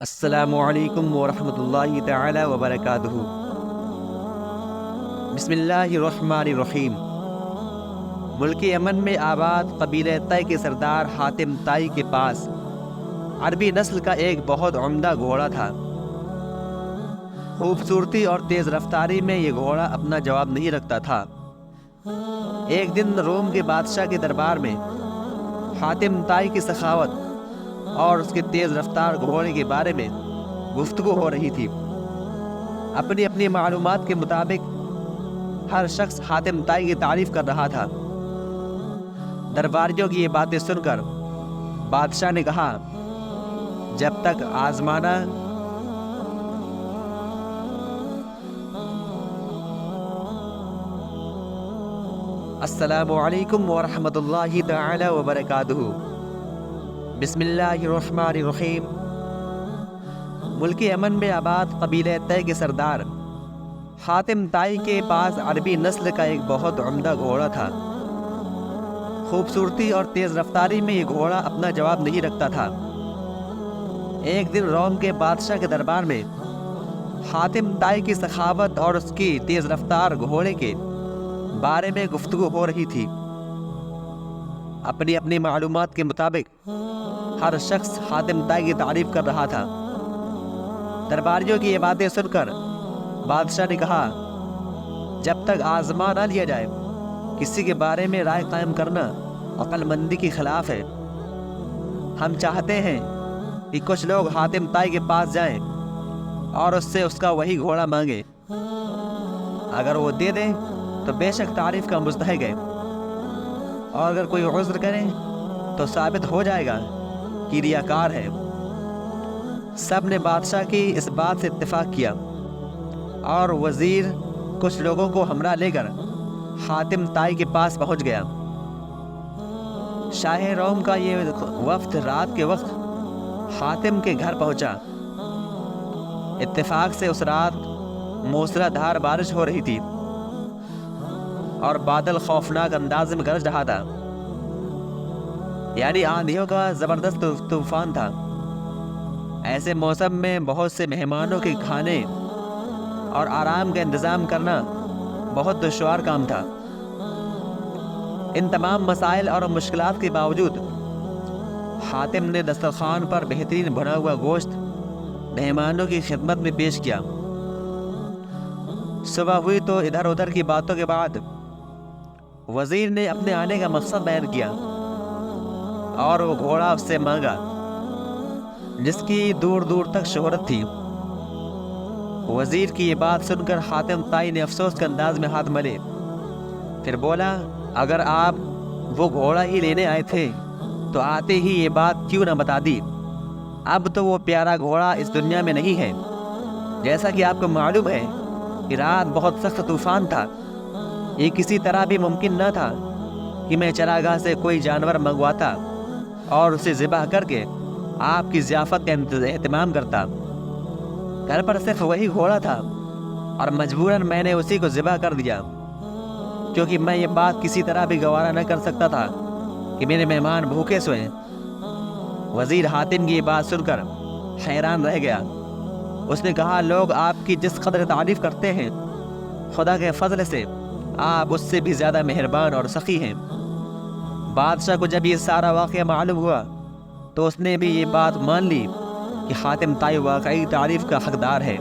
السلام علیکم ورحمۃ اللہ تعالی وبرکاتہ۔ بسم اللہ الرحمن الرحیم۔ ملک یمن میں آباد قبیلہ طے کے سردار حاتم طائی کے پاس عربی نسل کا ایک بہت عمدہ گھوڑا تھا۔ خوبصورتی اور تیز رفتاری میں یہ گھوڑا اپنا جواب نہیں رکھتا تھا۔ ایک دن روم کے بادشاہ کے دربار میں حاتم طائی کی سخاوت اور اس کے تیز رفتار گھوڑے کے بارے میں گفتگو ہو رہی تھی۔ اپنی اپنی معلومات کے مطابق ہر شخص حاتم طائی کی تعریف کر رہا تھا۔ درباریوں کی یہ باتیں سن کر بادشاہ نے کہا، جب تک آزمانا السلام علیکم ورحمۃ اللہ تعالی وبرکاتہ۔ بسم اللہ الرحمن الرحیم۔ ملک یمن میں آباد قبیلہ طے کے سردار حاتم طائی کے پاس عربی نسل کا ایک بہت عمدہ گھوڑا تھا۔ خوبصورتی اور تیز رفتاری میں یہ گھوڑا اپنا جواب نہیں رکھتا تھا۔ ایک دن روم کے بادشاہ کے دربار میں حاتم طائی کی سخاوت اور اس کی تیز رفتار گھوڑے کے بارے میں گفتگو ہو رہی تھی۔ اپنی اپنی معلومات کے مطابق ہر شخص حاتم طائی کی تعریف کر رہا تھا۔ درباریوں کی یہ باتیں سن کر بادشاہ نے کہا، جب تک آزما نہ لیا جائے کسی کے بارے میں رائے قائم کرنا عقل مندی کے خلاف ہے۔ ہم چاہتے ہیں کہ کچھ لوگ حاتم طائی کے پاس جائیں اور اس سے اس کا وہی گھوڑا مانگیں۔ اگر وہ دے دیں تو بے شک تعریف کا مستحق ہے، اور اگر کوئی عذر کرے تو ثابت ہو جائے گا کہ ریاکار ہے۔ سب نے بادشاہ کی اس بات سے اتفاق کیا، اور وزیر کچھ لوگوں کو ہمراہ لے کر حاتم طائی کے پاس پہنچ گیا۔ شاہ روم کا یہ وفد رات کے وقت حاتم کے گھر پہنچا۔ اتفاق سے اس رات موسلا دھار بارش ہو رہی تھی اور بادل خوفناک انداز میں گرج رہا تھا، یعنی آندھیوں کا زبردست طوفان تھا۔ ایسے موسم میں بہت سے مہمانوں کے کھانے اور آرام کا انتظام کرنا بہت دشوار کام تھا۔ ان تمام مسائل اور مشکلات کے باوجود حاتم نے دسترخوان پر بہترین بنا ہوا گوشت مہمانوں کی خدمت میں پیش کیا۔ صبح ہوئی تو ادھر ادھر کی باتوں کے بعد وزیر نے اپنے آنے کا مقصد بیان کیا، اور وہ گھوڑا اس سے مانگا جس کی دور دور تک شہرت تھی۔ وزیر کی یہ بات سن کر حاتم طائی نے افسوس کے انداز میں ہاتھ ملے، پھر بولا، اگر آپ وہ گھوڑا ہی لینے آئے تھے تو آتے ہی یہ بات کیوں نہ بتا دی؟ اب تو وہ پیارا گھوڑا اس دنیا میں نہیں ہے۔ جیسا کہ آپ کو معلوم ہے کہ رات بہت سخت طوفان تھا، یہ کسی طرح بھی ممکن نہ تھا کہ میں چراگاہ سے کوئی جانور منگواتا اور اسے ذبح کر کے آپ کی ضیافت کا اہتمام کرتا۔ گھر پر صرف وہی گھوڑا تھا، اور مجبوراً میں نے اسی کو ذبح کر دیا، کیونکہ میں یہ بات کسی طرح بھی گوارا نہ کر سکتا تھا کہ میرے مہمان بھوکے سوئیں۔ وزیر حاتم کی یہ بات سن کر حیران رہ گیا۔ اس نے کہا، لوگ آپ کی جس قدر تعریف کرتے ہیں، خدا کے فضل سے آپ اس سے بھی زیادہ مہربان اور سخی ہیں۔ بادشاہ کو جب یہ سارا واقعہ معلوم ہوا تو اس نے بھی یہ بات مان لی کہ حاتم طائی واقعی تعریف کا حقدار ہے۔